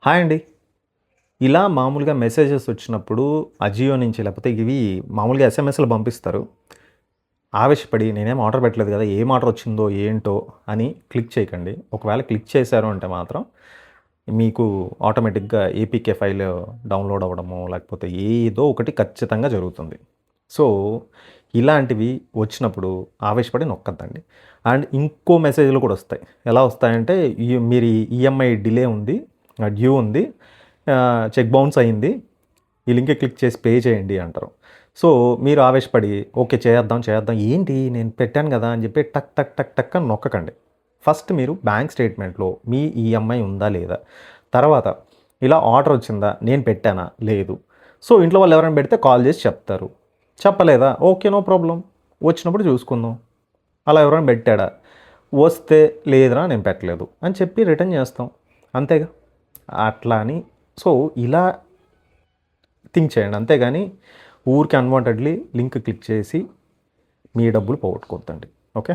Hi అండి. ఇలా మామూలుగా మెసేజెస్ వచ్చినప్పుడు అజియో నుంచి లేకపోతే ఇవి మామూలుగా ఎస్ఎంఎస్‌లు పంపిస్తారు. ఆవేశపడి నేనేం ఆర్డర్ పెట్టలేదు కదా! ఏం ఆర్డర్ వచ్చిందో ఏంటో అని క్లిక్ చేయకండి. ఒకవేళ క్లిక్ చేశారు అంటే మాత్రం మీకు ఆటోమేటిక్‌గా ఏపీకే ఫైల్ డౌన్‌లోడ్ అవ్వడమో లేకపోతే ఏదో ఒకటి ఖచ్చితంగా జరుగుతుంది. సో, ఇలాంటివి వచ్చినప్పుడు ఆవేశపడి నొక్కద్దండి. అండ్ ఇంకో మెసేజ్‌లు కూడా వస్తాయి. ఎలా వస్తాయంటే మీరు ఈఎంఐ డిలే ఉంది. డ్యూ ఉంది. చెక్ బౌన్స్ అయింది. ఈ లింక్‌కి క్లిక్ చేసి పే చేయండి అంటారు. సో, మీరు ఆవేశపడి ఓకే. చేద్దాం. ఏంటి నేను పెట్టాను గదా! అని చెప్పి టక్ టక్ టక్ టక్ అని నొక్కకండి. ఫస్ట్ మీరు బ్యాంక్ స్టేట్మెంట్‌లో మీ ఈఎంఐ ఉందా? లేదా? తర్వాత ఇలా ఆర్డర్ వచ్చిందా? నేను పెట్టానా? లేదు. సో, ఇంట్లో వాళ్ళు ఎవరైనా పెడితే కాల్ చేసి చెప్తారు. చెప్పలేదా? ఓకే. No problem. వచ్చినప్పుడు చూసుకుందాం. అలా ఎవరైనా పెట్టాడా? వస్తే లేదురా నేను పెట్టలేదు అని చెప్పి రిటర్న్ చేస్తాం. అంతేగా. అట్లా అని సో, ఇలా థింక్ చేయండి. అంతేగాని ఊరికే అన్‌వాంటెడ్‌లీ లింక్ క్లిక్ చేసి మీ డబ్బులు పోగొట్టుకోవద్దండి. ఓకే.